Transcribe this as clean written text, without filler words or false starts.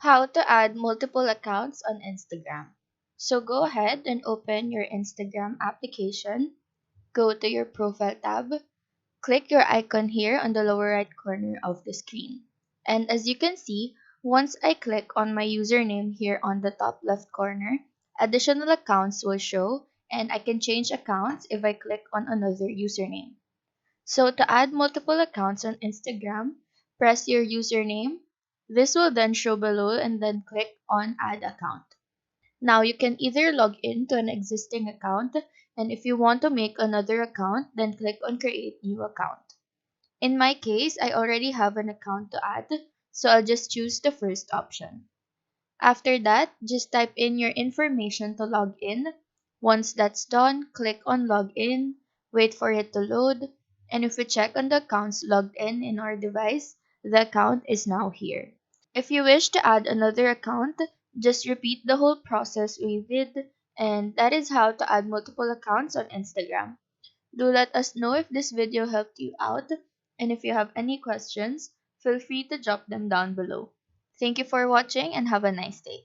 How to add multiple accounts on Instagram. So go ahead and open your Instagram application, go to your profile tab, click your icon here on the lower right corner of the screen. And as you can see, once I click on my username here on the top left corner, additional accounts will show and I can change accounts if I click on another username. So to add multiple accounts on Instagram, press your username. This will then show below and then click on add account. Now you can either log in to an existing account, and if you want to make another account, then click on create new account. In my case, I already have an account to add, so I'll just choose the first option. After that, just type in your information to log in. Once that's done, click on login, wait for it to load, and if we check on the accounts logged in our device, the account is now here. If you wish to add another account, just repeat the whole process we did, and that is how to add multiple accounts on Instagram. Do let us know if this video helped you out, and if you have any questions, feel free to drop them down below. Thank you for watching and have a nice day.